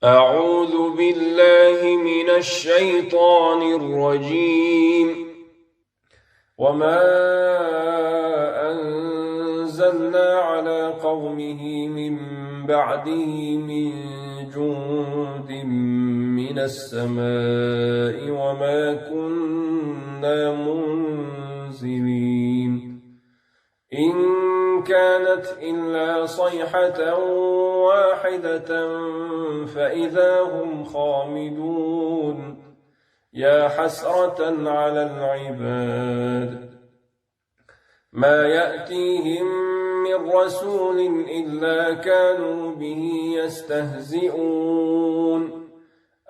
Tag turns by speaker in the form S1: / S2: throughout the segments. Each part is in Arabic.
S1: أعوذ بالله من الشيطان الرجيم. وما أنزلنا على قومه من بعده من جند من السماء وما كنا منزلين إن كانت إلا صيحة واحدة فإذا هم خامدون يا حسرة على العباد ما يأتيهم من رسول إلا كانوا به يستهزئون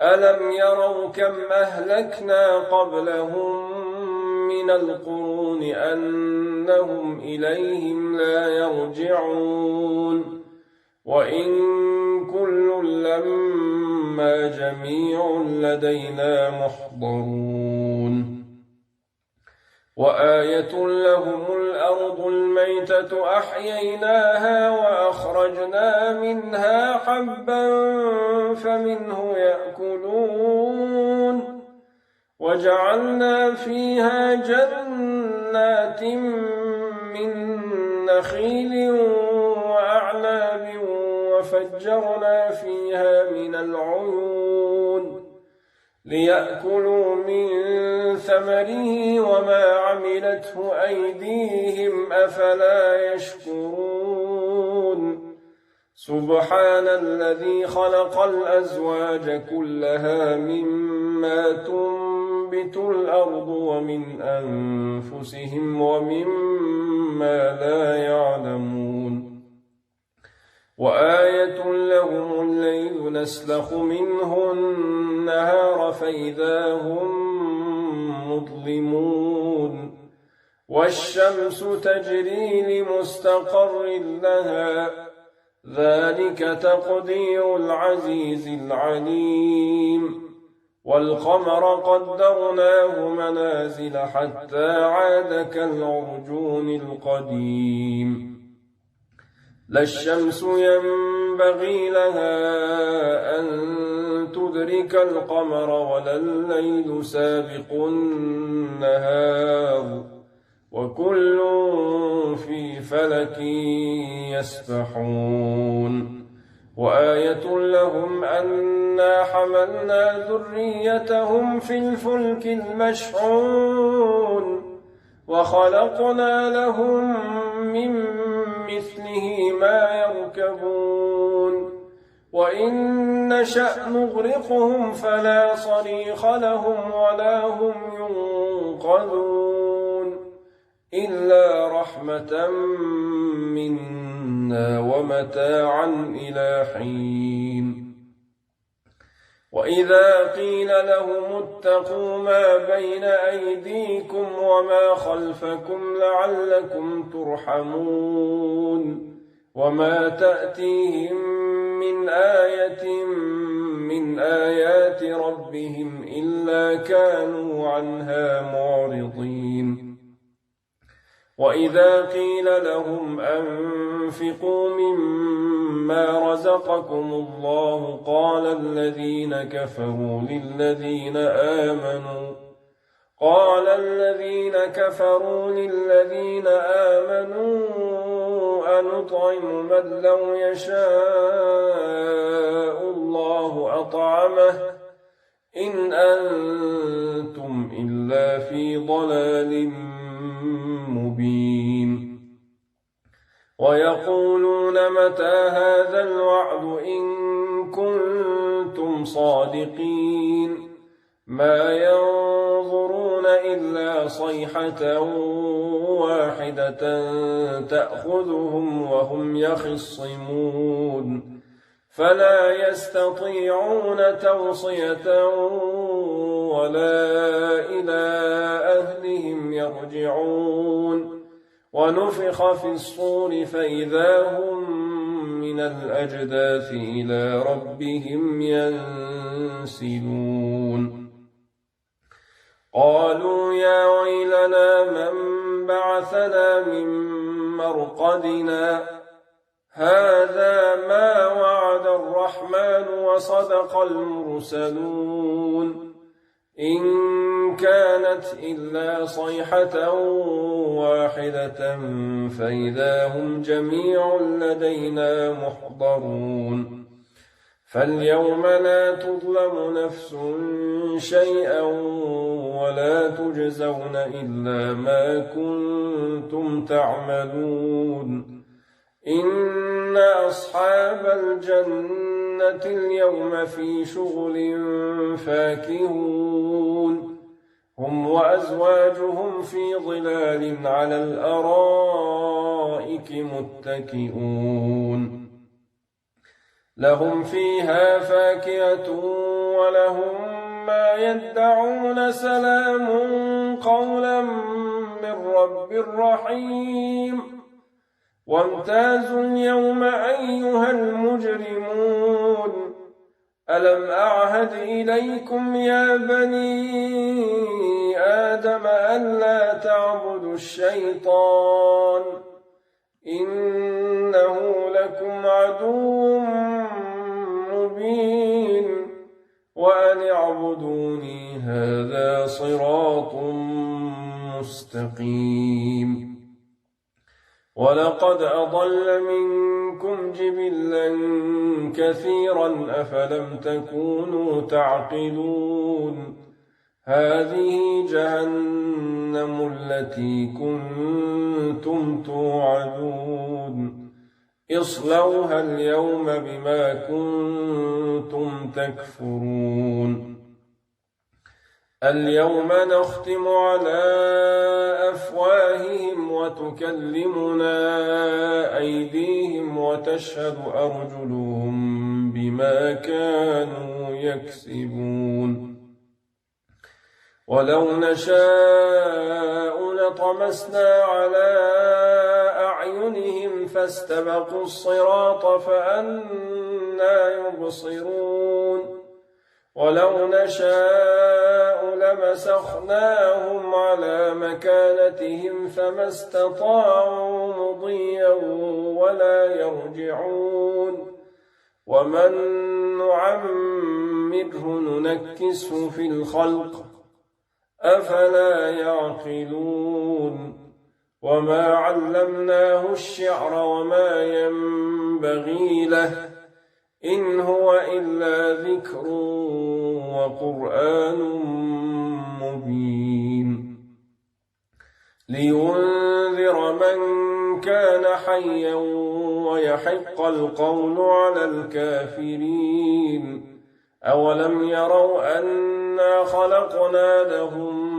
S1: ألم يروا كم أهلكنا قبلهم من القرون أنهم إليهم لا يرجعون وإن كل لما جميع لدينا محضرون وآية لهم الأرض الميتة أحييناها وأخرجنا منها حبا فمنه يأكلون وجعلنا فيها جنات من نخيل وأعناب وفجرنا فيها من العيون ليأكلوا من ثمره وما عملته أيديهم أفلا يشكرون سبحان الذي خلق الأزواج كلها مما تنبت الأرض ومن أنفسهم ومما لا يعلمون وآية لهم الليل نسلخ منه النهار فإذا هم مظلمون والشمس تجري لمستقر لها ذلك تقدير العزيز العليم والقمر قدرناه منازل حتى عاد كالعرجون القديم لا الشمس ينبغي لها أن تدرك القمر ولا الليل سابق النهار وكل في فلك يسبحون وآية لهم أنا حملنا ذريتهم في الفلك المشحون وخلقنا لهم من مثله ما يركبون وإن نشأ نغرقهم فلا صريخ لهم ولا هم ينقذون إلا رحمة منا ومتاعا إلى حين وإذا قيل لهم اتقوا ما بين أيديكم وما خلفكم لعلكم ترحمون وما تأتيهم من آية من آيات ربهم إلا كانوا عنها معرضين وإذا قيل لهم أنفقوا مما رزقكم الله قال الذين كفروا للذين آمنوا أنطعم من لو يشاء الله أطعمه إن أنتم إلا في ضلال مبين ويقولون متى هذا الوعد إن كنتم صادقين ما ينظرون إلا صيحة واحدة تأخذهم وهم يخصمون فلا يستطيعون توصية ولا إلى أهلهم يرجعون ونفخ في الصور فإذا هم من الأجداث إلى ربهم ينسلون قالوا يا ويلنا من بعثنا من مرقدنا هذا ما وعد الرحمن وصدق المرسلون إن كانت إلا صيحة واحدة فإذا هم جميع لدينا محضرون فاليوم لا تظلم نفس شيئا ولا تجزون إلا ما كنتم تعملون إن أصحاب الجنة اليوم في شغل فاكهون هم وأزواجهم في ظلال على الأرائك متكئون لهم فيها فاكهة ولهم ما يدعون سلام قولا من رب رحيم وامتازوا اليوم أيها المجرمون ألم أعهد إليكم يا بني آدم ألا تعبدوا الشيطان إنه لكم عدو مبين وأن اعبدوني هذا صراط مستقيم ولقد أضل منكم جبلا كثيرا أفلم تكونوا تعقلون هذه جهنم التي كنتم توعدون اصلوها اليوم بما كنتم تكفرون اليوم نختم على أفواههم وتكلمنا أيديهم وتشهد أرجلهم بما كانوا يكسبون ولو نشاء لطمسنا على أعينهم فاستبقوا الصراط فأنى يبصرون ولو نشاء لمسخناهم على مكانتهم فما استطاعوا مضيا ولا يرجعون ومن نعمره ننكسه في الخلق أفلا يعقلون وما علمناه الشعر وما ينبغي له إن هو إلا ذكر وقرآن مبين لينذر من كان حيا ويحق القول على الكافرين أولم يروا أنا خلقنا لهم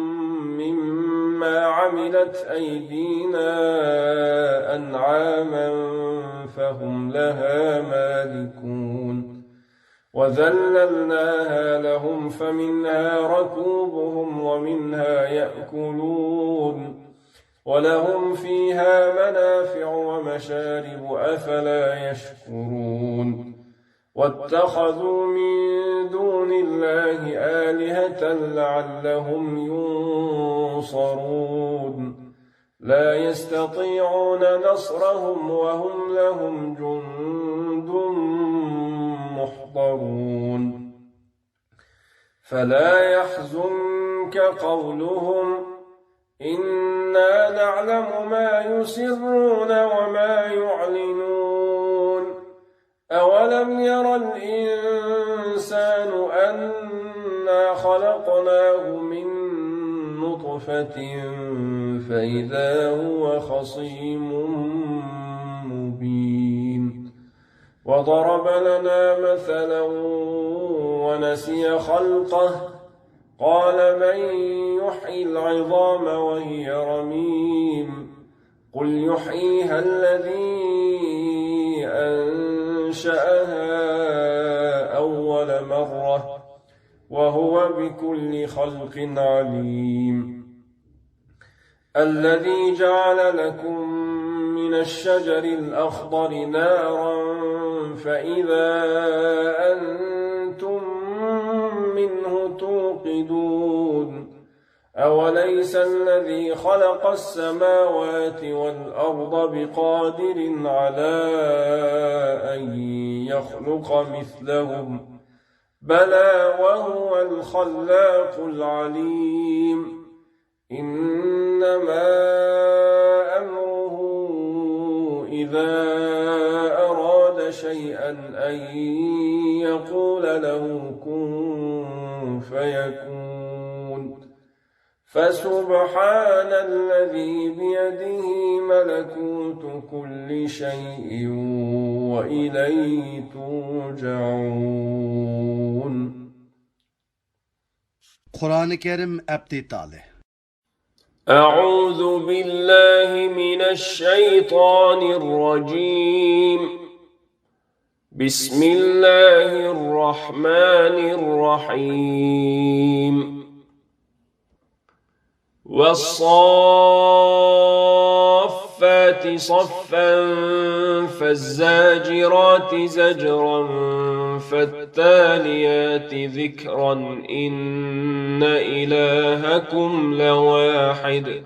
S1: مما عملت أيدينا أنعاما فهم لها مالكون وذللناها لهم فمنها ركوبهم ومنها يأكلون ولهم فيها منافع ومشارب أفلا يشكرون واتخذوا من دون الله آلهة لعلهم ينصرون لا يستطيعون نصرهم وهم لهم جند محضرون فلا يحزنك قولهم إنا نعلم ما يسرون وما يعلنون أولم ير الإنسان أنا خلقناه من نطفة فإذا هو خصيم مبين وضرب لنا مثلا ونسي خلقه قال من يحيي العظام وهي رميم قل يحييها الذي أنشأها أول مرة وهو بكل خلق عليم الذي جعل لكم من الشجر الأخضر نارا فإذا أنتم منه توقدون أوليس أليس الذي خلق السماوات والأرض بقادر على أن يخلق مثلهم بلى وهو الخلاق العليم إنما أمره إذا أراد شيئا أن يقول له كن فيكون فسبحان الذي بيده ملكوت كل شيء وإليه ترجعون.
S2: Kur'an-ı Kerim abdi tale.
S1: أعوذ بالله من الشيطان الرجيم. بسم الله الرحمن الرحيم. والصافات صفا فالزاجرات زجرا فالتاليات ذكرا إن إلهكم لواحد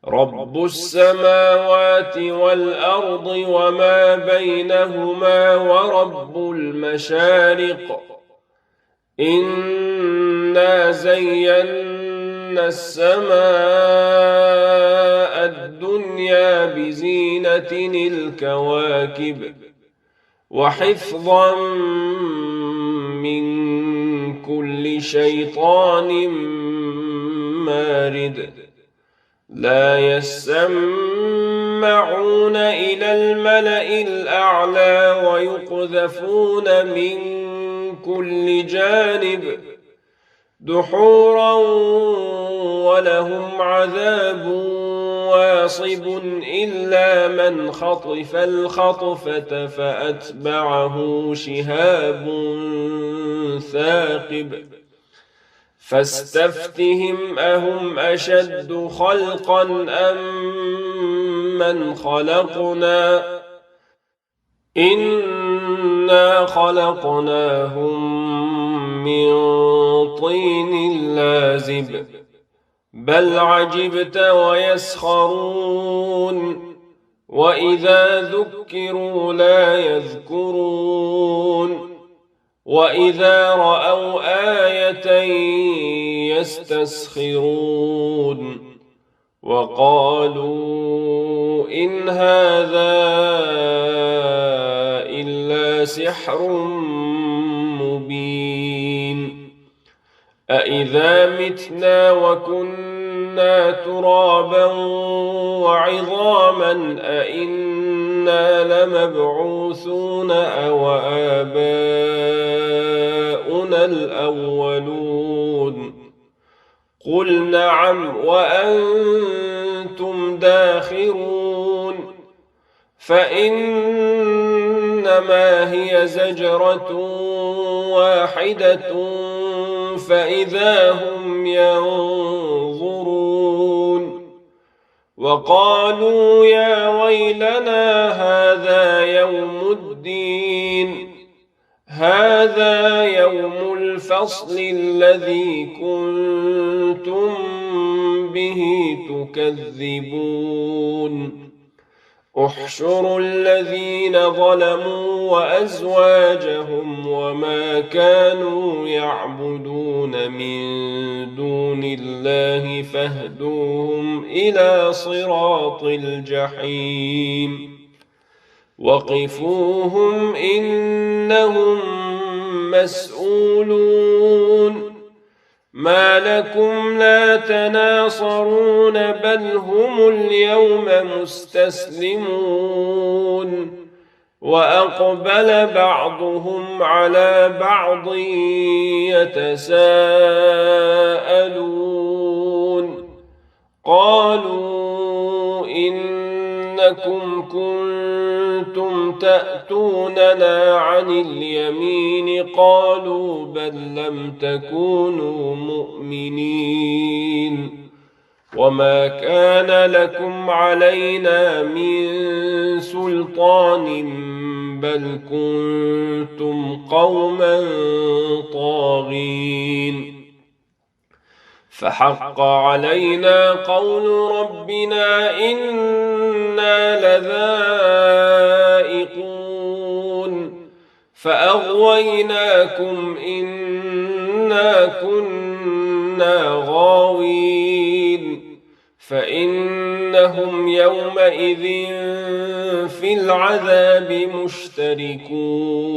S1: رب السماوات والأرض وما بينهما ورب المشارق إنا زينا السماء الدنيا بزينة الكواكب وحفظا من كل شيطان مارد لا يسمعون إلى الملأ الأعلى ويقذفون من كل جانب دحورا ولهم عذاب واصب إلا من خطف الخطفة فأتبعه شهاب ثاقب فاستفتهم أهم أشد خلقا أم من خلقنا إنا خلقناهم من طين لازب بل عجبت ويسخرون وإذا ذكروا لا يذكرون وإذا رأوا آية يستسخرون وقالوا إن هذا إلا سحر مبين أإذا متنا وكنا ترابا وعظاما أإنا لمبعوثون أو آباؤنا الأولون قل نعم وأنتم داخرون فإنما هي زجرة واحدة فإذا هم ينظرون وقالوا يا ويلنا هذا يوم الدين هذا يوم الفصل الذي كنتم به تكذبون احشروا الذين ظلموا وأزواجهم وما كانوا يعبدون من دون الله فاهدوهم إلى صراط الجحيم وقفوهم إنهم مسؤولون ما لكم لا تناصرون بل هم اليوم مستسلمون وأقبل بعضهم على بعض يتساءلون قالوا إنكم كنتم تأتوننا عن اليمين قالوا بل لم تكونوا مؤمنين وما كان لكم علينا من سلطان بل كنتم قوما طاغين فحق علينا قول ربنا إنا لذائقون فأغويناكم إنا كنا غاوين فإنهم يومئذ في العذاب مشتركون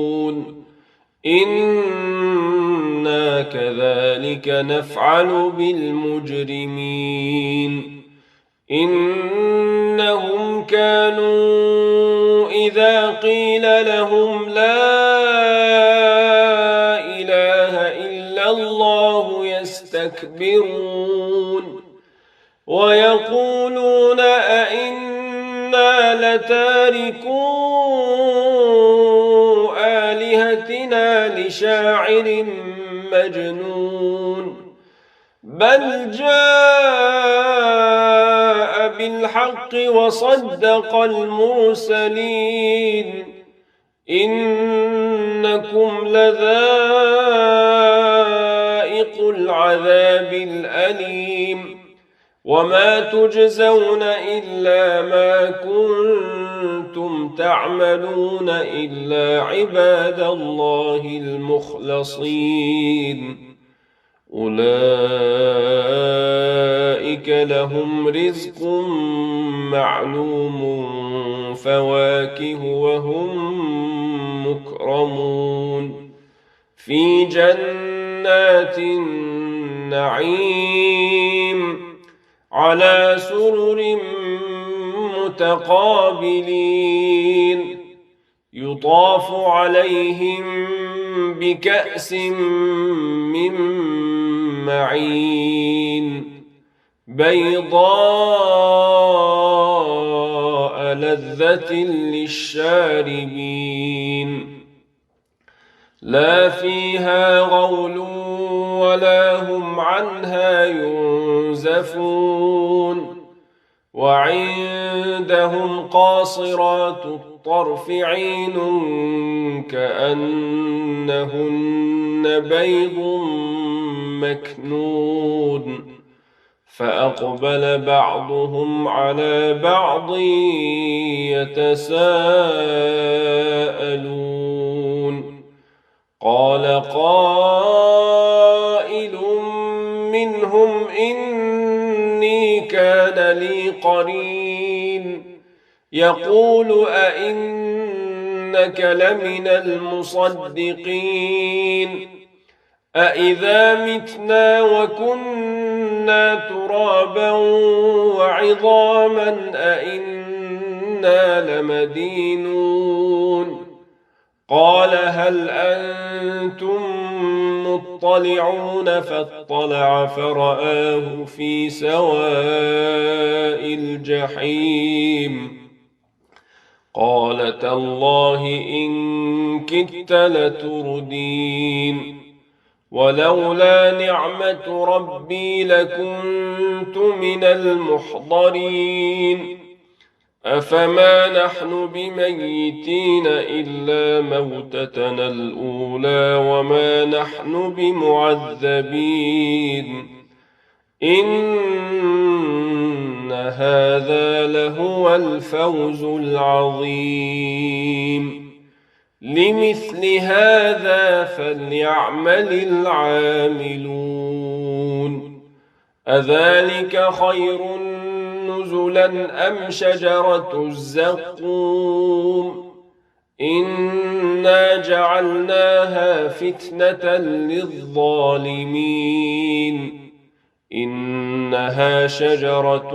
S1: إنا كذلك نفعل بالمجرمين إنهم كانوا إذا قيل لهم لا إله إلا الله يستكبرون ويقولون أئنا لتاركو آلهتنا لشاعر مجنون بل جاء بالحق وصدق المرسلين إنكم لذائق العذاب الأليم وما تجزون إلا ما كنتم تعملون إلا عباد الله المخلصين أولئك لهم رزق معلوم فواكه وهم مكرمون في جنات النعيم على سرر متقابلين يطاف عليهم بكأس من معين بيضاء لذة للشاربين لا فيها غول ولا هم عنها ينزفون وعندهم قاصرات الطرف عين كأنهن بيض مكنون فأقبل بعضهم على بعض يتساءلون قال قائل منهم إني كان لي قرين يقول أئنك لمن المصدقين أإذا متنا وكنا ترابا وعظاما أئنا لمدينون قال هل أنتم مطلعون فاطلع فرآه في سواء الجحيم قال تالله إن كدت لتردين ولولا نعمة ربي لكنت من المحضرين أفما نحن بميتين إلا موتتنا الأولى وما نحن بمعذبين إن هذا لهو الفوز العظيم لمثل هذا فليعمل العاملون أذلك خير نزلا أم شجرة الزقوم إنا جعلناها فتنة للظالمين إنها شجرة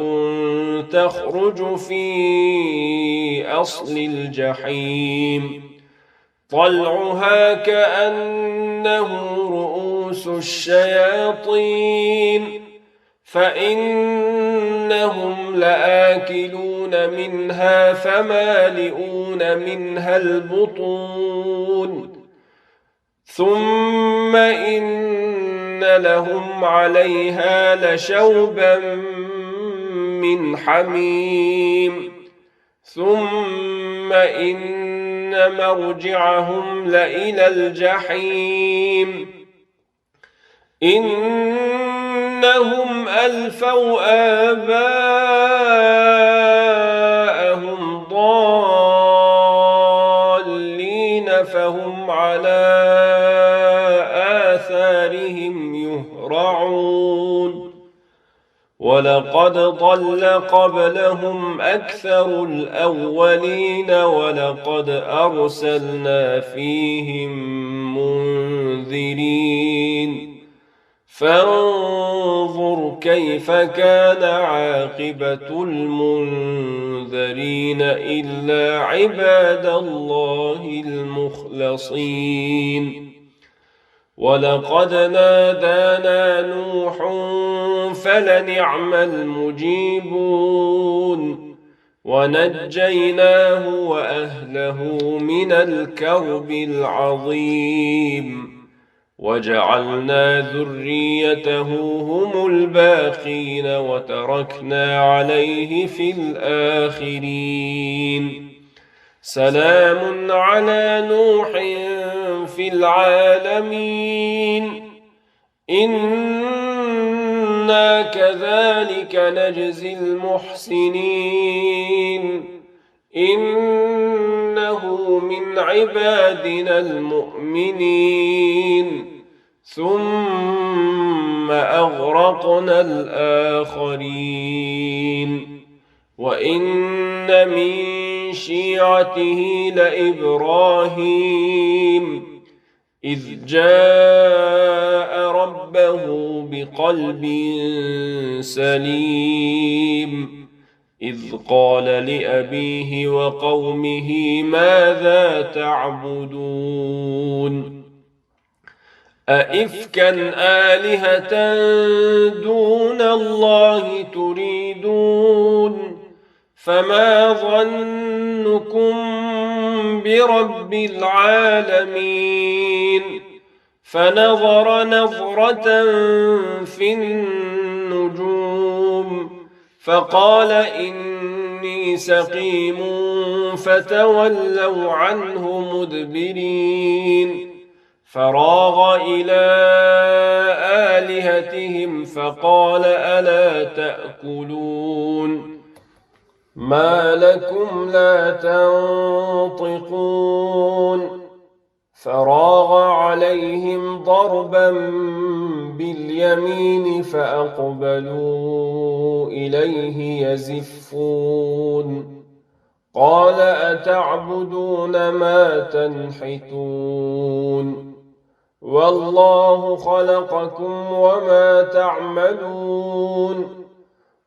S1: تخرج في أصل الجحيم طلعها كأنه رؤوس الشياطين فإنهم لآكلون منها فمالئون منها البطون ثم إن لهم عليها لشوبا من حميم ثم إن مرجعهم لإلى الجحيم إن إنهم ألفوا آباءهم ضالين فهم على آثارهم يهرعون ولقد ضل قبلهم أكثر الأولين ولقد أرسلنا فيهم منذرين فانظر كيف كان عاقبة المنذرين إلا عباد الله المخلصين ولقد نادانا نوح فلنعم المجيبون ونجيناه وأهله من الكرب العظيم وجعلنا ذريته هم الباقين وتركنا عليه في الآخرين سلام على نوح في العالمين إنا كذلك نجزي المحسنين إنه من عبادنا المؤمنين ثم أغرقنا الآخرين وإن من شيعته لإبراهيم إذ جاء ربه بقلب سليم إذ قال لأبيه وقومه ماذا تعبدون أئفكا آلهة دون الله تريدون فما ظنكم برب العالمين فنظر نظرة في النجوم فقال إني سقيم فتولوا عنه مدبرين فراغ إلى آلهتهم فقال ألا تأكلون ما لكم لا تنطقون فراغ عليهم ضربا باليمين فأقبلوا إليه يزفون قال أتعبدون ما تنحتون والله خلقكم وما تعملون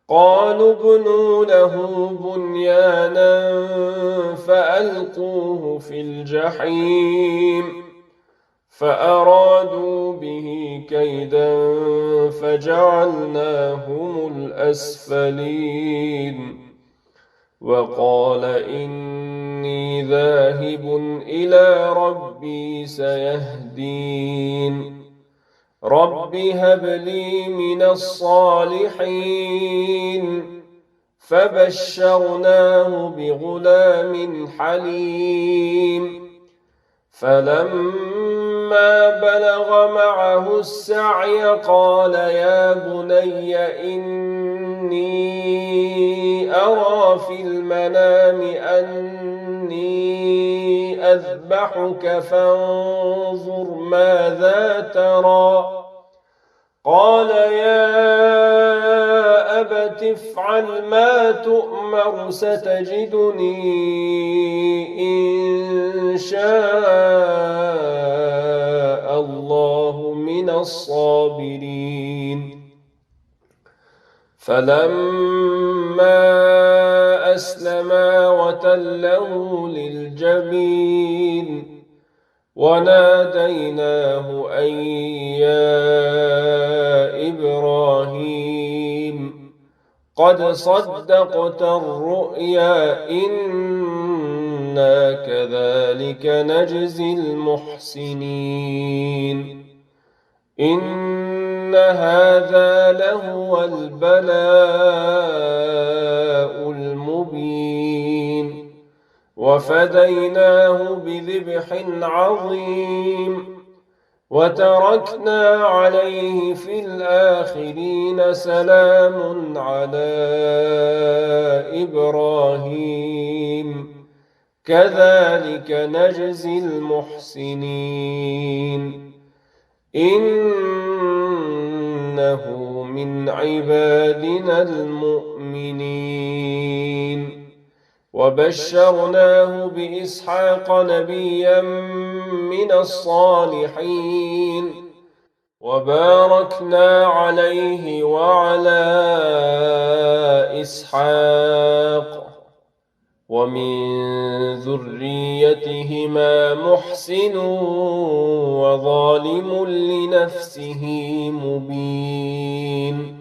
S1: قالوا ابنوا له بنيانا فألقوه في الجحيم فأرادوا به كيدا فجعلناهم الأسفلين وقال إني ذاهب إلى ربي سيهدين رب هب لي من الصالحين فبشرناه بغلام حليم فلما بلغ معه السعي قال يا بني إني أرى في المنام أني أذبحك فانظر ماذا ترى قال يا أبت افعل ما تؤمر ستجدني إن شاء الله من الصابرين فلما أسلما وتله للجبين وناديناه أن يا إبراهيم قد صدقت الرؤيا إنا كذلك نجزي المحسنين إن هذا لهو البلاء المبين وفديناه بذبح عظيم وتركنا عليه في الآخرين سلام على إبراهيم كذلك نجزي المحسنين إنه من عبادنا المؤمنين وبشرناه بإسحاق نبيا من الصالحين وباركنا عليه وعلى إسحاق ومن ذريتهما محسن وظالم لنفسه مبين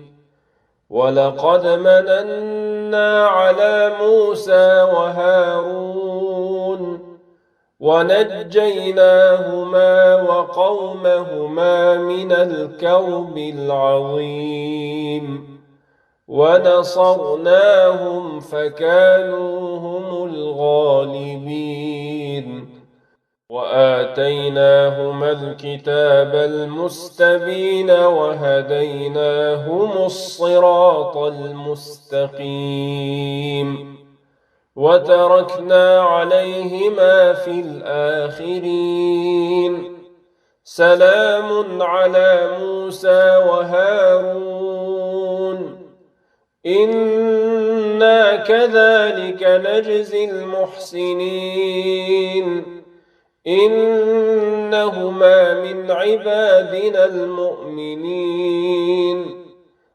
S1: ولقد مننا على موسى وهارون ونجيناهما وقومهما من الكرب العظيم ونصرناهم فكانوا هم الغالبين وآتيناهما الكتاب المستبين وهديناهم الصراط المستقيم وتركنا عليهما في الآخرين سلام على موسى وهارون إنا كذلك نجزي المحسنين إنهما من عبادنا المؤمنين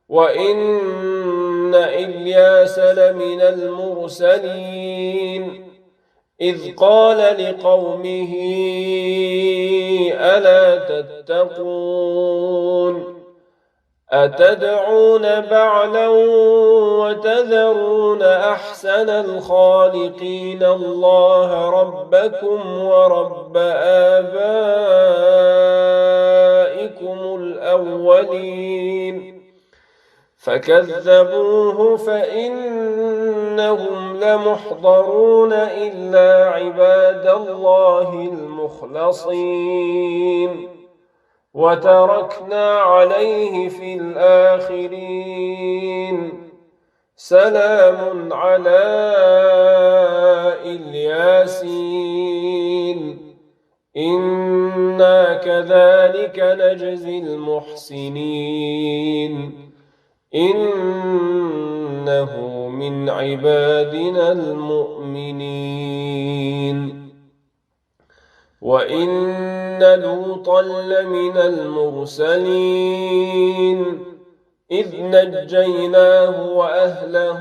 S1: وإن إلياس لمن المرسلين إذ قال لقومه ألا تتقون أتدعون بعلا وتذرون أحسن الخالقين الله ربكم ورب آبائكم الأولين فكذبوه فإنهم لمحضرون إلا عباد الله المخلصين وتركنا عليه في الآخرين سلام على الياسين إنا كذلك نجزي المحسنين إنه من عبادنا المؤمنين وإن لوطا لمن المرسلين إذ نجيناه وأهله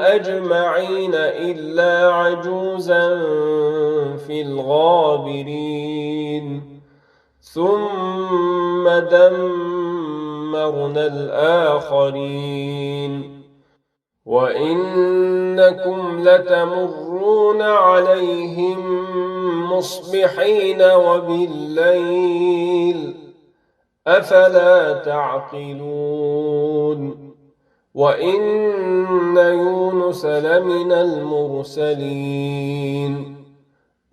S1: أجمعين إلا عجوزا في الغابرين ثم دمرنا الآخرين وإنكم لتمرون عليهم مصبحين وبالليل أفلا تعقلون وإن يونس لمن المرسلين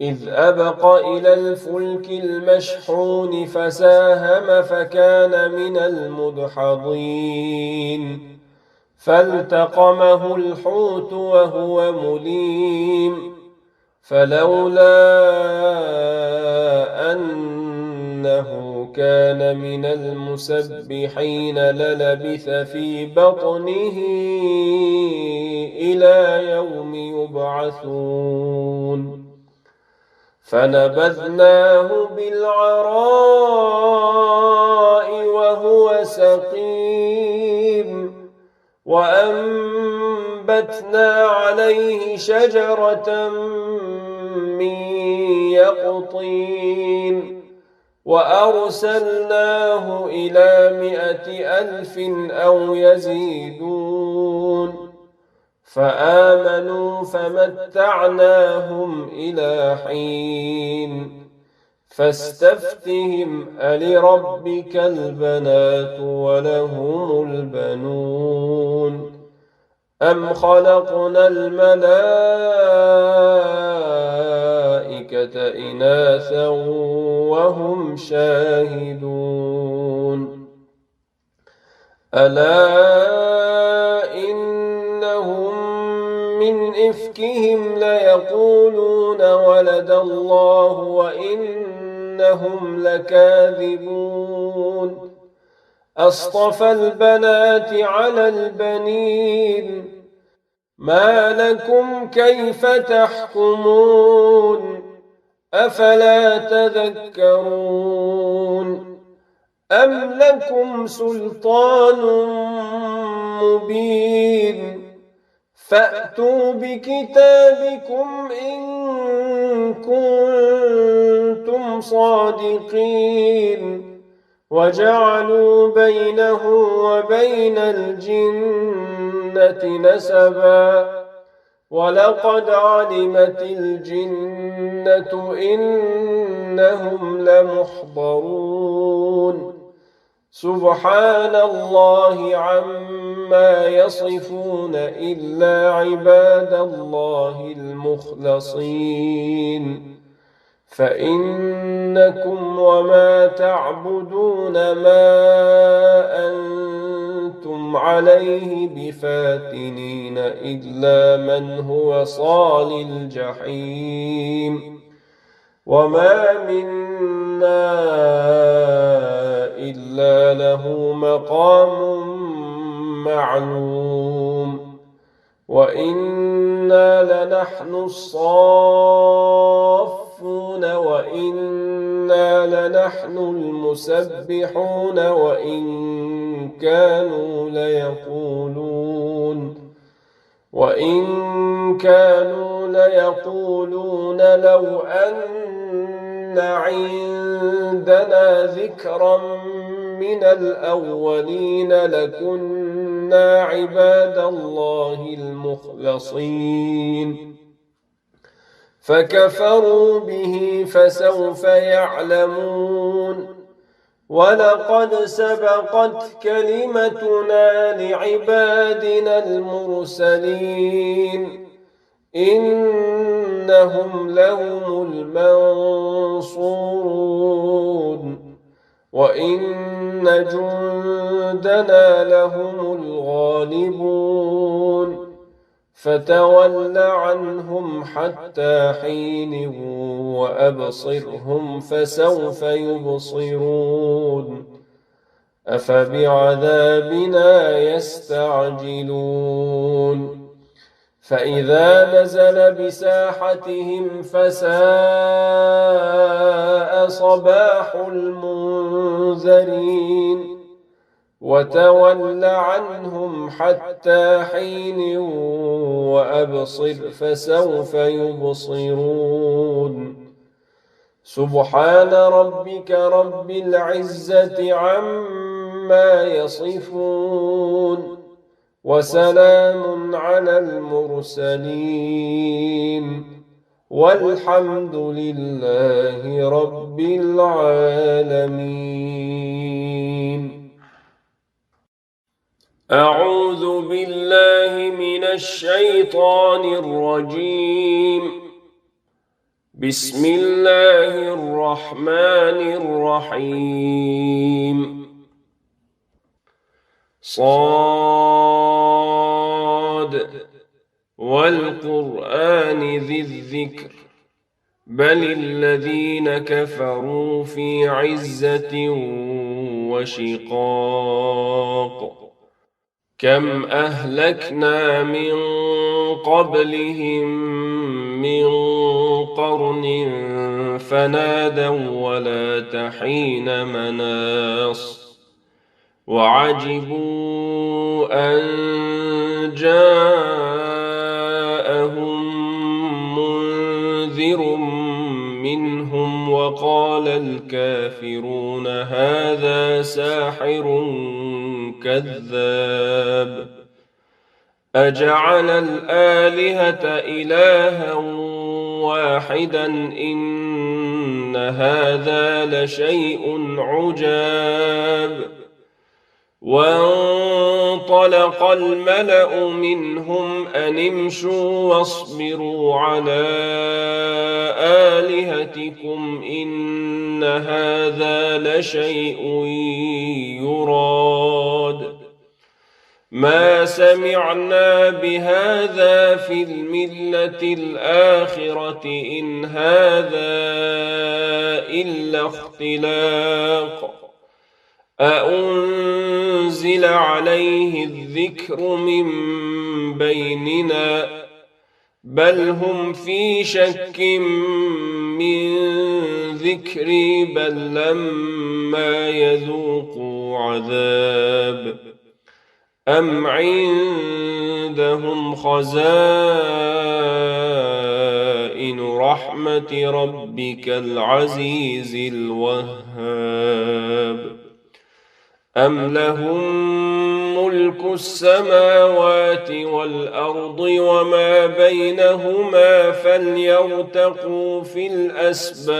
S1: إذ أبق إلى الفلك المشحون فساهم فكان من المدحضين فالتقمه الحوت وهو مليم فلولا أنه كان من المسبحين للبث في بطنه إلى يوم يبعثون فنبذناه بالعراء وهو سقيم وأنبتنا عليه شجرة من يقطين وأرسلناه إلى 100,000 أو يزيدون فآمنوا فمتعناهم إلى حين فاستفتهم ألربك البنات ولهم البنون أم خلقنا الملائكة إناثا وهم شاهدون ألا إنهم من إفكهم ليقولون ولد الله وإنهم لكاذبون أصطفى البنات على البنين ما لكم كيف تحكمون أفلا تذكرون أم لكم سلطان مبين فأتوا بكتابكم إن كنتم صادقين وجعلوا بينه وبين الجنة نسبا ولقد علمت الجنة إنهم لمحضرون سبحان الله عما يصفون إلا عباد الله المخلصين فإنكم وما تعبدون ما أنتم عليه بفاتنين إلا من هو صال الجحيم وما منا إلا له مقام معلوم وإنا لنحن الصافون وإنا لنحن المسبحون وإن كانوا ليقولون لو أن عندنا ذكرا من الأولين لكنا عباد الله المخلصين فكفروا به فسوف يعلمون ولقد سبقت كلمتنا لعبادنا المرسلين إنهم لهم المنصورون وإن جندنا لهم الغالبون فتول عنهم حتى حين وأبصرهم فسوف يبصرون أفبعذابنا يستعجلون فإذا نزل بساحتهم فساء صباح المنذرين وتول عنهم حتى حين وأبصر فسوف يبصرون سبحان ربك رب العزة عما يصفون وسلام على المرسلين والحمد لله رب العالمين. أعوذ بالله من الشيطان الرجيم. بسم الله الرحمن الرحيم. صاد والقرآن ذي الذكر بل الذين كفروا في عزة وشقاق كم أهلكنا من قبلهم من قرن فنادوا ولا تحين مناص وعجبوا أن جاءهم منذر منهم وقال الكافرون هذا ساحر كذاب أجعل الآلهة إلها واحدا إن هذا لشيء عجاب وانطلقوا فانطلق الملأ منهم أن امشوا واصبروا على آلهتكم إن هذا لشيء يراد ما سمعنا بهذا في الملة الآخرة إن هذا إلا اختلاق أأنزل عليه الذكر من بيننا بل هم في شك من ذكري بل لما يذوقوا عذاب أم عندهم خزائن رحمة ربك العزيز الوهاب أم لهم ملك السماوات والأرض وما بينهما فليرتقوا في الأسباب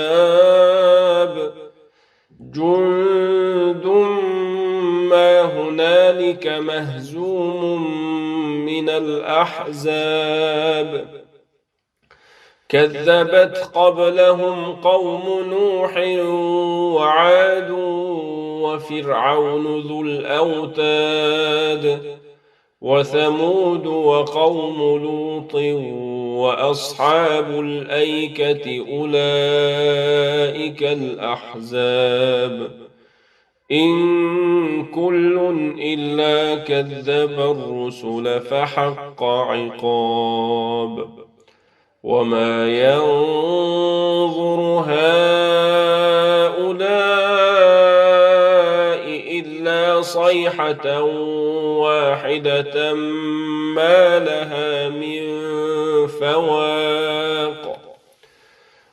S1: جند ما هنالك مهزوم من الأحزاب كذبت قبلهم قوم نوح وعاد وفرعون ذو الأوتاد وثمود وقوم لوط وأصحاب الأيكة أولئك الأحزاب إن كل إلا كذب الرسل فحق عقاب وما ينظر هؤلاء إلا صيحة واحدة ما لها من فواق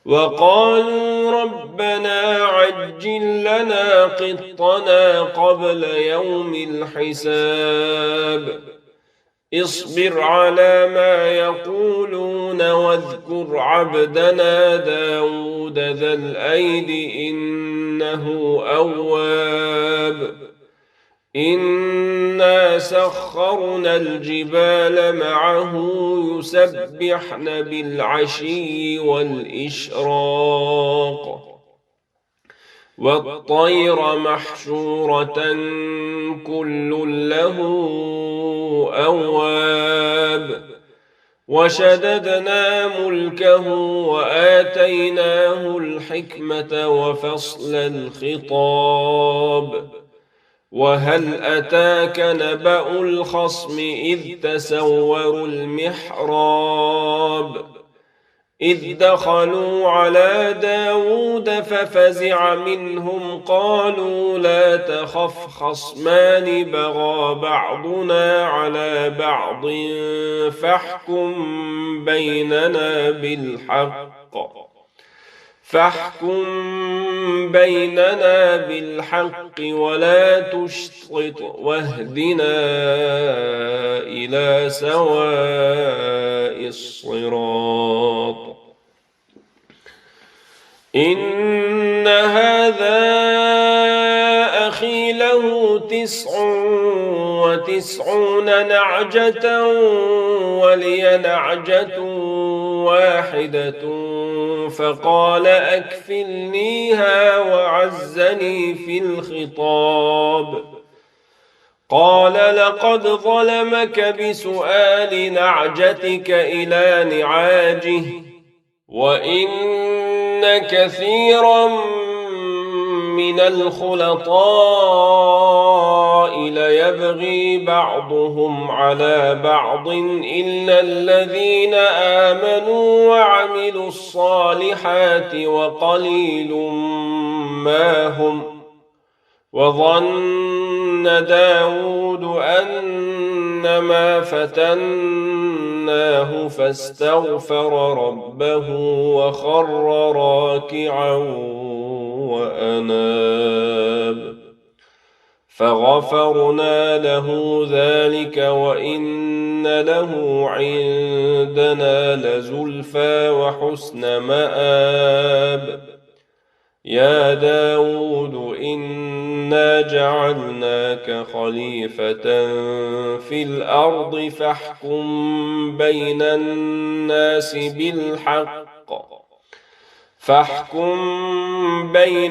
S1: وقالوا ربنا عجل لنا قطنا قبل يوم الحساب اصبر على ما يقولون واذكر عبدنا داود ذا الأيد إنه أواب إنا سخرنا الجبال معه يسبحن بالعشي والإشراق والطير محشورة كل له أواب وشددنا ملكه وآتيناه الحكمة وفصل الخطاب وهل أتاك نبأ الخصم إذ تسوروا المحراب إذ دخلوا على داود ففزع منهم قالوا لا تخف خصمان بغى بعضنا على بعض فاحكم بيننا بالحق ولا تشطط واهدنا إلى سواء الصراط إن هذا أخي له 99 نعجة ولي نعجة واحدة فقال أكفلنيها وعزني في الخطاب قال لقد ظلمك بسؤال نعجتك إلى نعاجه وإن كثيرا من الخلطاء ليبغي بعضهم على بعض إلا الذين آمنوا وعملوا الصالحات وقليل ما هم وظن داود أنما فتناه فاستغفر ربه وخر راكعا وأناب فغفرنا له ذلك وإن له عندنا لزلفى وحسن مآب يا داود إن إنا جعلناك خليفة في الأرض فاحكم بين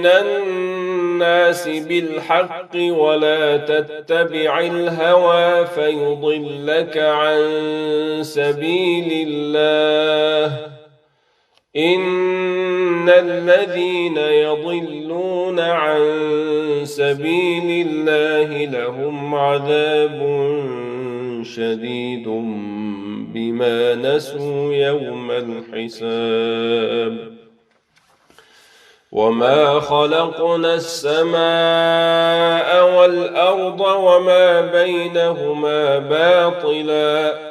S1: الناس بالحق ولا تتبع الهوى فيضلك عن سبيل الله إن الذين يضلون عن سبيل الله لهم عذاب شديد بما نسوا يوم الحساب وما خلقنا السماء والأرض وما بينهما باطلا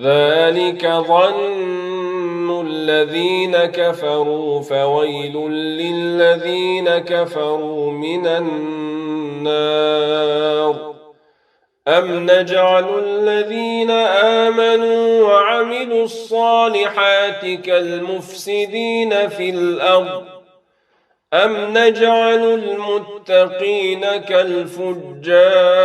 S1: ذلك ظن الذين كفروا فويل للذين كفروا من النار أم نجعل الذين آمنوا وعملوا الصالحات كالمفسدين في الأرض أم نجعل المتقين كالفجار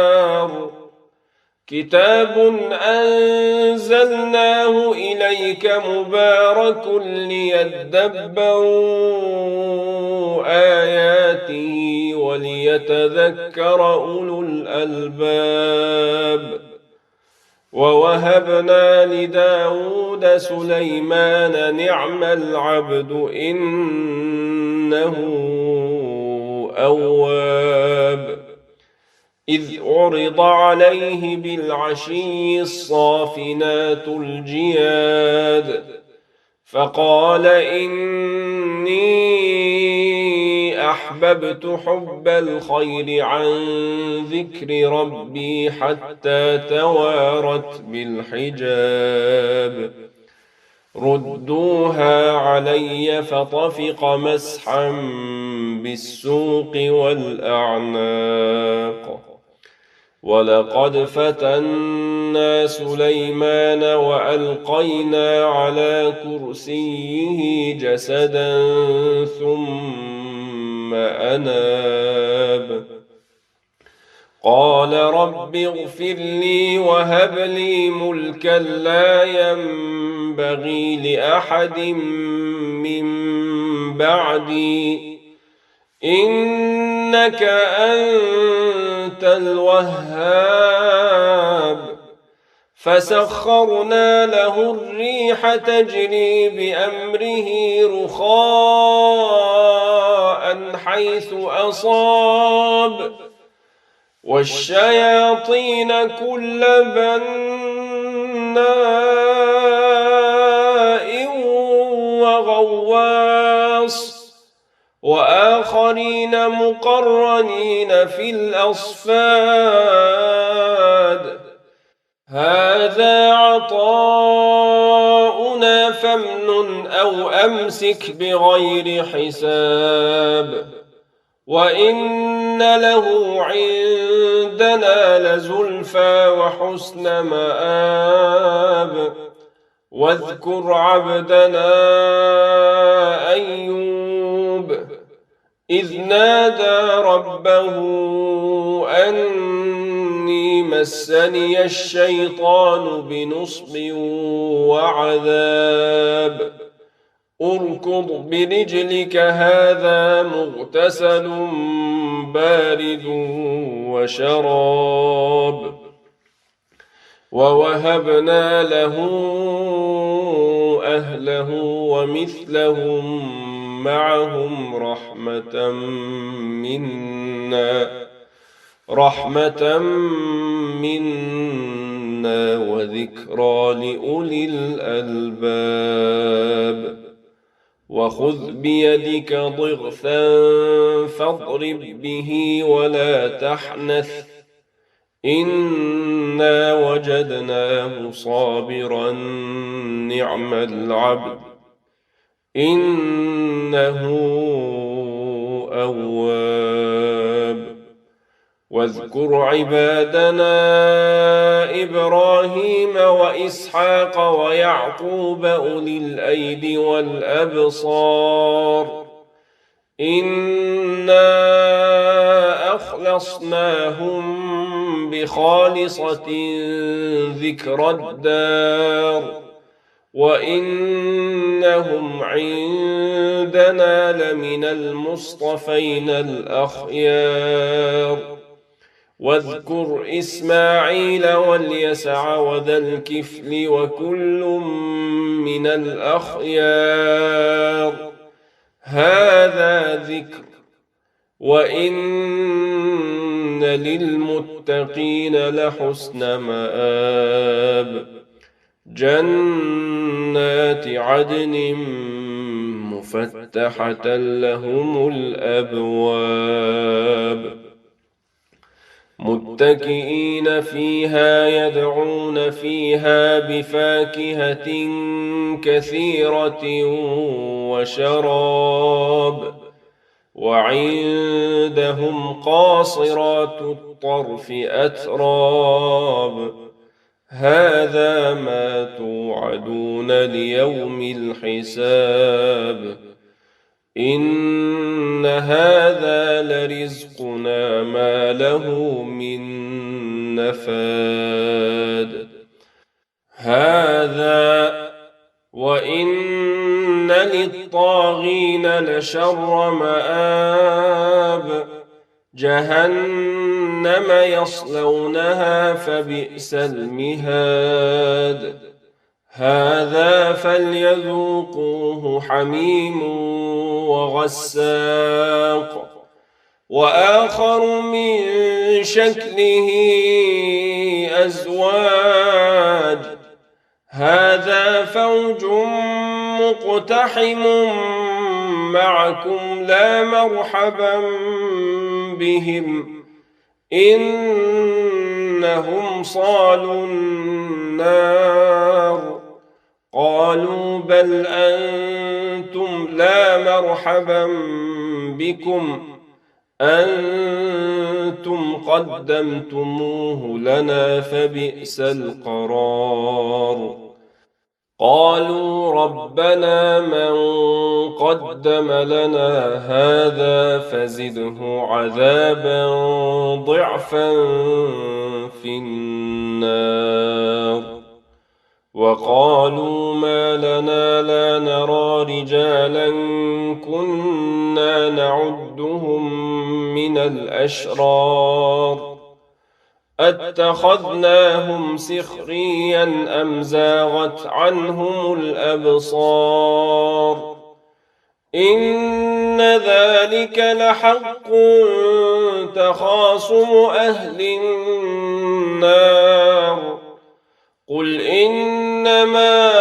S1: كتاب أنزلناه إليك مبارك ليدبروا آياته وليتذكر أولو الألباب ووهبنا لداود سليمان نعم العبد إنه أواب إذ عرض عليه بالعشي الصافنات الجياد فقال إني أحببت حب الخير عن ذكر ربي حتى توارت بالحجاب ردوها علي فطفق مسحا بالسوق والأعناق ولقد فتنا سليمان وألقينا على كرسيه جسدا ثم أناب قال رب اغفر لي وهب لي ملكا لا ينبغي لأحد من بعدي إنك أنت الوهاب فسخرنا له الريح تجري بأمره رخاء حيث أصاب والشياطين كل بناء وغواص وآخرين مقرنين في الأصفاد هذا عطاؤنا فامنن أو أمسك بغير حساب وإن له عندنا لزلفى وحسن مآب واذكر عبدنا أيوب إذ نادى ربه أني مسني الشيطان بنصب وعذاب اركض برجلك هذا مغتسل بارد وشراب ووهبنا له أهله ومثلهم معهم رحمة منا وذكرى لأولي الألباب وخذ بيدك ضغثا فاضرب به ولا تحنث إنا وجدناه صابرا نعم العبد إنه أواب واذكر عبادنا إبراهيم وإسحاق ويعقوب أولي الأيدي والأبصار إنا أخلصناهم بخالصة ذكر الدار وإنهم عندنا لمن المصطفين الأخيار واذكر إسماعيل واليسع وذا الكفل وكل من الأخيار هذا ذكر وإن للمتقين لحسن مآب جنات عدن مفتحة لهم الأبواب متكئين فيها يدعون فيها بفاكهة كثيرة وشراب وعندهم قاصرات الطرف أتراب هذا ما توعدون ليوم الحساب إن هذا لرزقنا ما له من نفاد هذا وإن للطاغين لشر مآب جهنم يصلونها فبئس المهاد هذا فليذوقوه حميم وغساق وآخر من شكله أزواج هذا فوج مقتحم معكم لا مرحبا بهم إنهم صالوا النار قالوا بل أنتم لا مرحبا بكم أنتم قدمتموه لنا فبئس القرار قالوا ربنا من قدم لنا هذا فزده عذابا ضعفا في النار وقالوا ما لنا لا نرى رجالا كنا نعدهم من الأشرار أتخذناهم سخريا أم زاغت عنهم الأبصار إن ذلك لحق تخاصم أهل النار قل إنما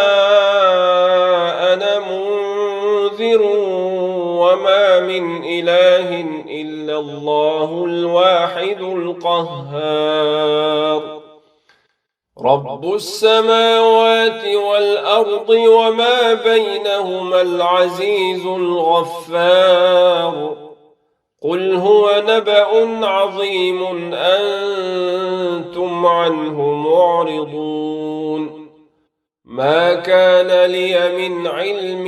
S1: أنا منذر وما من إله إلا الله الواحد القهار رب السماوات والأرض وما بينهما العزيز الغفار قل هو نبأ عظيم أنتم عنه معرضون ما كان لي من علم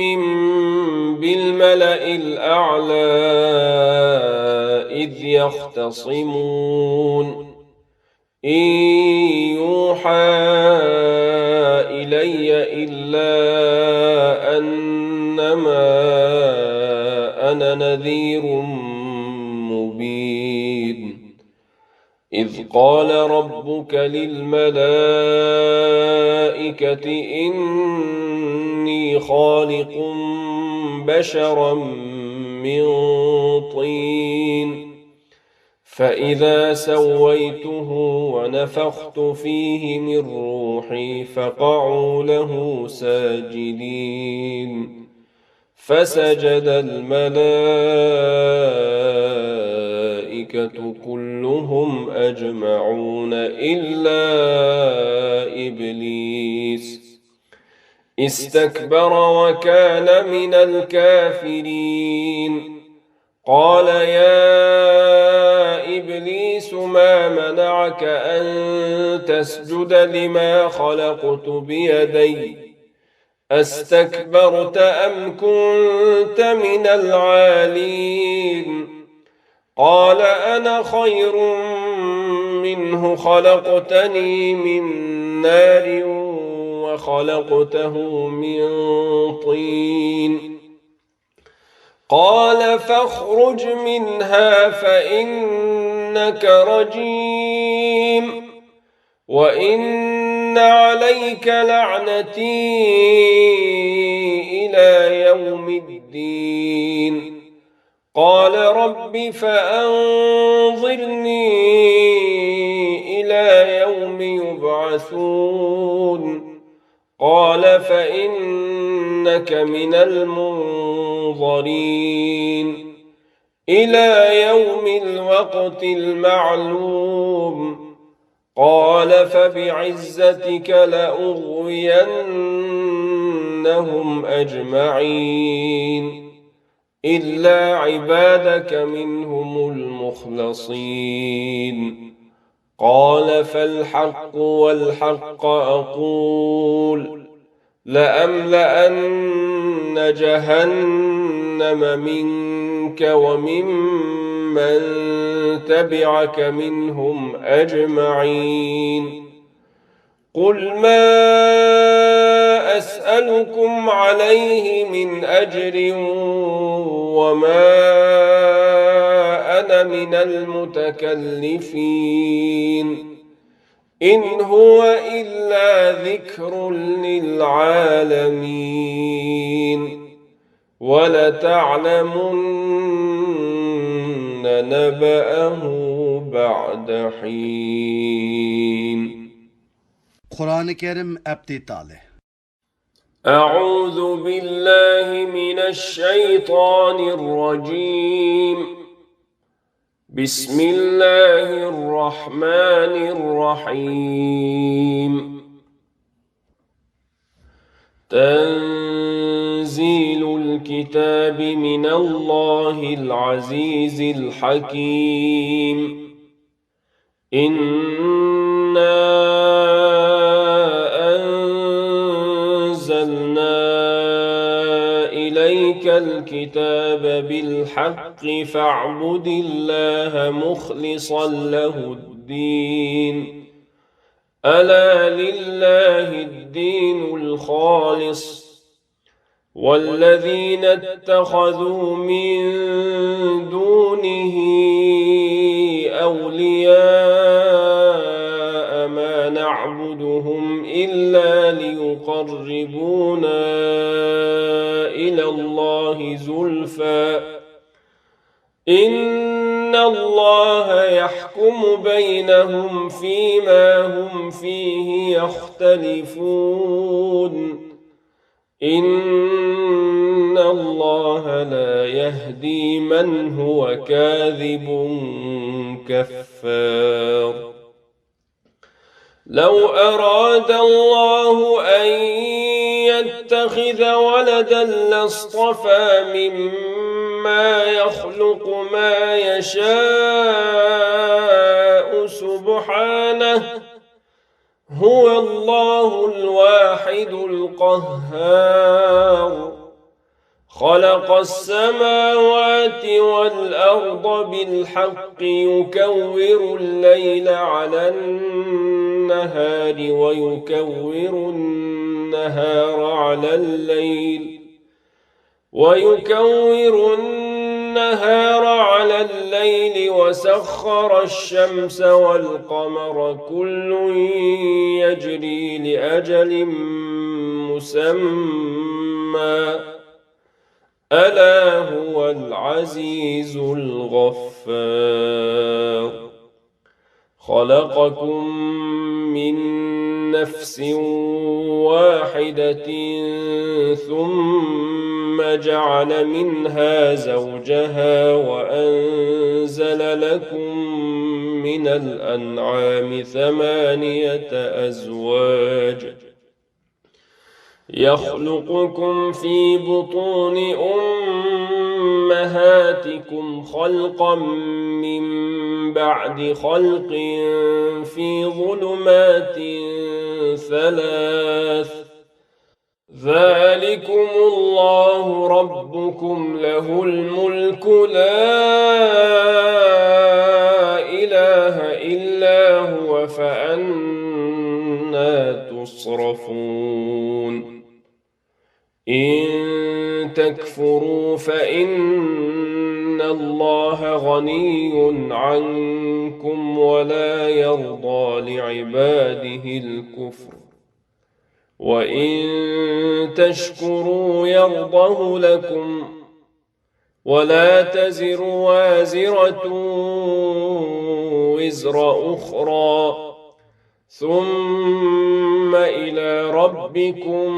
S1: بالملأ الأعلى إذ يختصمون إن يوحى إلي إلا أنما أنا نذير مبين إذ قال ربك للملائكة إني خالق بشرا من طين فإذا سويته ونفخت فيه من روحي فقعوا له ساجدين فسجد الملائكة كلهم أجمعون إلا إبليس استكبر وكان من الكافرين قال يا إبليس ما منعك أن تسجد لما خلقت بيدي أستكبرت أم كنت من العالين قال أنا خير منه خلقتني من نار وخلقته من طين قال فاخرج منها فإنك رجيم وإن عليك لعنتي إلى يوم الدين قال رب فأنظرني إلى يوم يبعثون قال فإنك من المنظرين إلى يوم الوقت المعلوم قال فبعزتك لأغوينهم أجمعين إلا عبادك منهم المخلصين قال فالحق والحق أقول لأملأن جهنم منك وممن تبعك منهم أجمعين قل ما أسألكم عليه من أجر وما أنا من المتكلفين إن هو إلا ذكر للعالمين ولتعلمن نبأه بعد حين.
S2: Kur'an-ı Kerim Abdi Talih.
S1: أعوذ بالله من الشيطان الرجيم. بسم الله الرحمن الرحيم. تنزيل الكتاب من الله العزيز الحكيم. إنا أنزلنا إليك الكتاب بالحق فاعبد الله مخلصا له الدين ألا لله الدين الخالص والذين اتخذوا من دونه أولياء ما نعبدهم إلا ليقربونا إلى الله زلفى إن الله يحكم بينهم فيما هم فيه يختلفون إن الله لا يهدي من هو كاذب كفار. لو أراد الله أن يتخذ ولدا لاصطفى مما يخلق ما يشاء سبحانه هو الله الواحد القهار. خلق السماوات والأرض بالحق يكور الليل على النهار ويكور النهار على الليل وسخر الشمس والقمر كل يجري لأجل مسمى ألا هو العزيز الغفار. خلقكم من نفس واحدة ثم جعل منها زوجها وأنزل لكم من الأنعام 8 أزواج يخلقكم في بطون أمهاتكم خلقا من بعد خلق في ظلمات 3 ذلكم الله ربكم له الملك لا إله إلا هو فأنى تصرفون إن تكفروا فإن الله غني عنكم ولا يرضى لعباده الكفر وإن تشكروا يرضه لكم ولا تزر وازرة وزر أخرى ثم إلى ربكم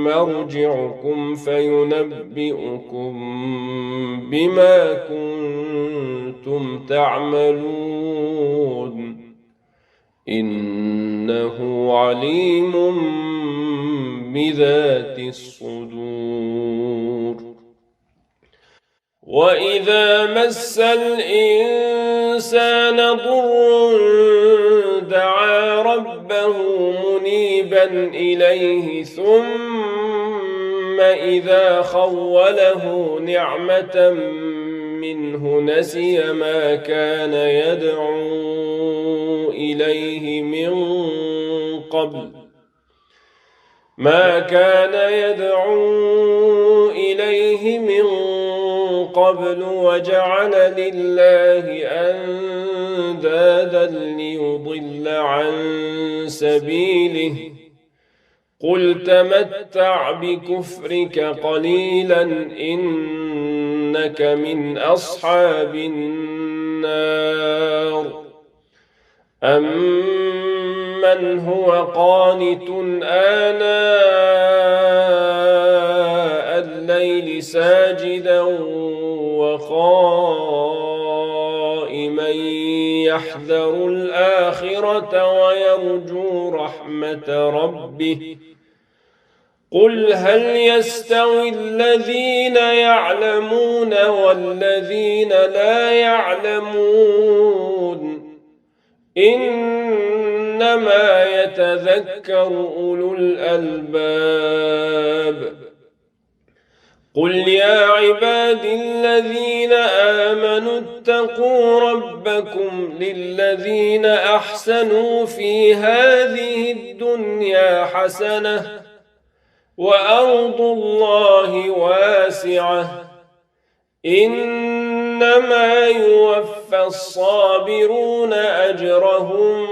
S1: مرجعكم فينبئكم بما كنتم تعملون إنه عليم بذات الصدور وإذا مس الإنسان ضر دعا ربه منيبا إليه ثم إذا خوله نعمة منه نسي ما كان يدعو إليه من قبل وجعل لله أندادا ليضل عن سبيله قل تمتع بكفرك قليلا إنك من أصحاب النار أمن هو قانت آناء الليل ساجدا وقائما يحذر الآخرة ويرجو رحمة ربه قل هل يستوي الذين يعلمون والذين لا يعلمون إنما يتذكر أولو الألباب قل يا عبادي الذين آمنوا اتقوا ربكم للذين أحسنوا في هذه الدنيا حسنة وأرض الله واسعة إنما يوفى الصابرون أجرهم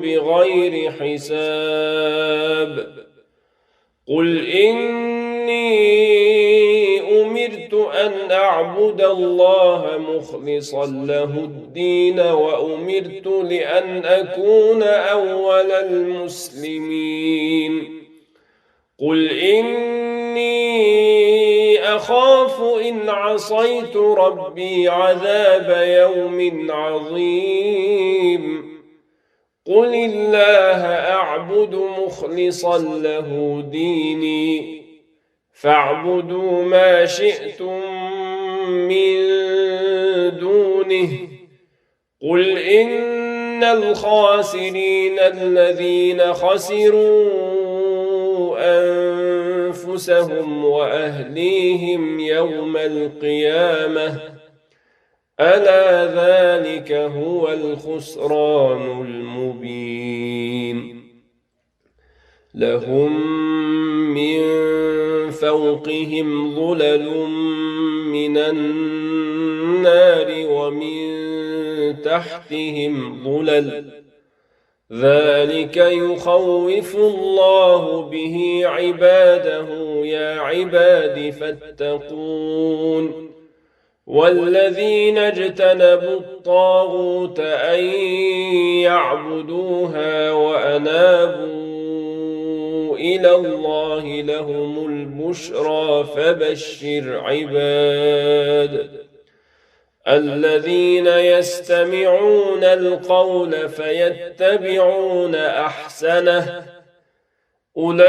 S1: بغير حساب قل إني أمرت أن أعبد الله مخلصا له الدين وأمرت لأن أكون أول المسلمين قل إني أخاف إن عصيت ربي عذاب يوم عظيم قل الله أعبد مخلصا له ديني فاعبدوا ما شئتم من دونه قل إن الخاسرين الذين خسروا أنفسهم وأهليهم يوم القيامة ألا ذلك هو الخسران المبين لهم من فوقهم ظلل من النار ومن تحتهم ظلل ذلك يخوف الله به عباده يا عباد فاتقون والذين اجتنبوا الطاغوت أن يعبدوها وأنابوا إلى الله لهم البشرى فبشر عباد الذين يستمعون القول فيتبعون أحسنه أولئك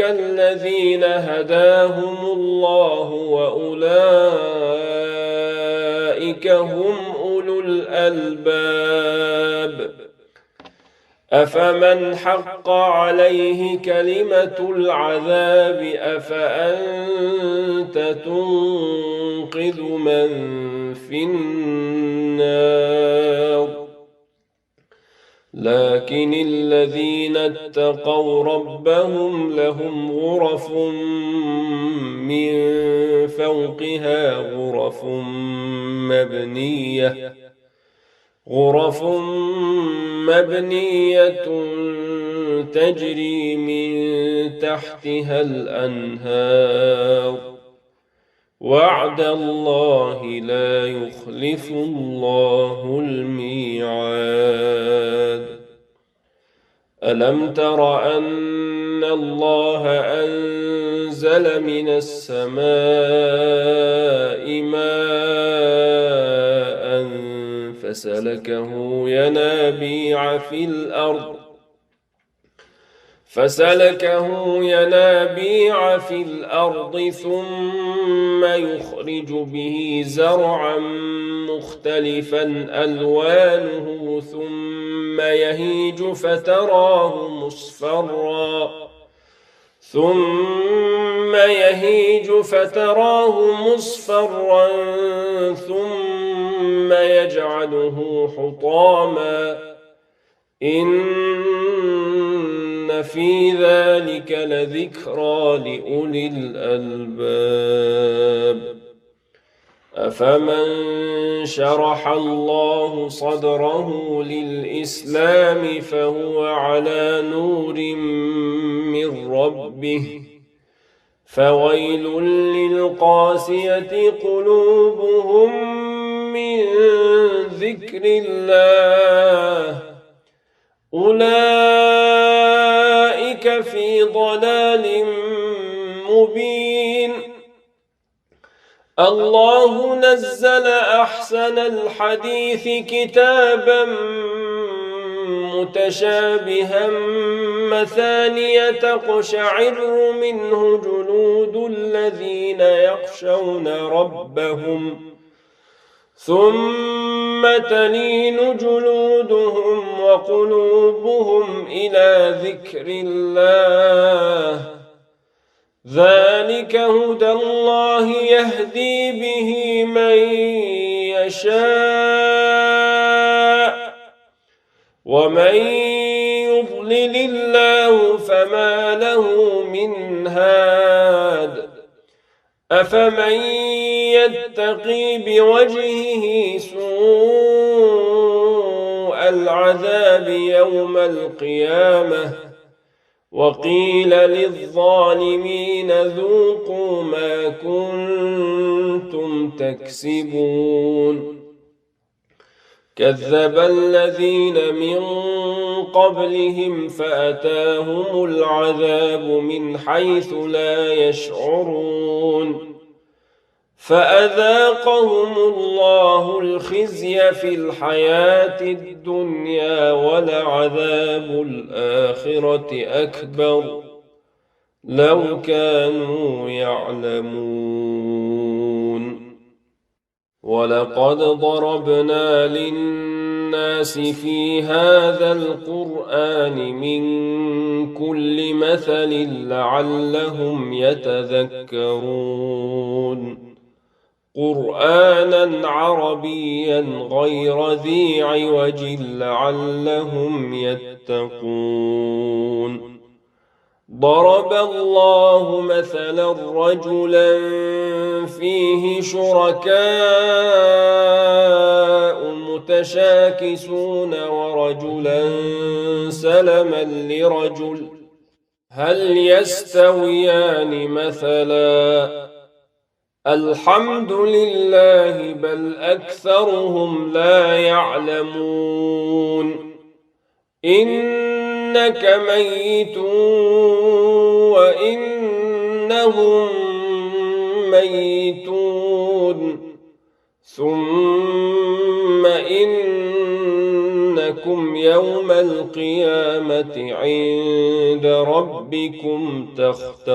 S1: الذين هداهم الله وأولئك هم أولو الألباب أفمن حق عليه كلمة العذاب أفأنت تنقذ من في النار لكن الذين اتقوا ربهم لهم غرف من فوقها غرف مبنية تجري من تحتها الأنهار وعد الله لا يخلف الله الميعاد ألم تر أن الله أنزل من السماء ماء فسلكه ينابيع في الأرض ثم يخرج به زرعا مختلفا ألوانه ثم يهيج فتراه مصفرا ثم يجعله حطاما إن في ذلك لذكرى لأولي الألباب أفمن شرح الله صدره للإسلام فهو على نور من ربه فويل للقاسية قلوبهم من ذكر الله أولئك في ضلال مبين الله نزل أحسن الحديث كتابا متشابها مثانية تقشعر منه جلود الذين يخشون ربهم ثم تلين جلودهم وقلوبهم إلى ذكر الله ذلك هدى الله يهدي به من يشاء ومن يضلل الله فما له من هاد أفمن يتقي بوجهه سوء العذاب يوم القيامة وقيل للظالمين ذوقوا ما كنتم تكسبون كذب الذين من قبلهم فأتاهم العذاب من حيث لا يشعرون فأذاقهم الله الخزي في الحياة الدنيا ولعذاب الآخرة أكبر لو كانوا يعلمون ولقد ضربنا للناس في هذا القرآن من كل مثل لعلهم يتذكرون قرآنا عربيا غير ذي عوج لعلهم يتقون ضرب الله مثلا رجلا فيه شركاء متشاكسون ورجلا سلما لرجل هل يستويان مثلا الحمد لله بل أكثرهم لا يعلمون إنك ميت وإنهم ميتون ثم إنكم يوم القيامة عند ربكم تختصرون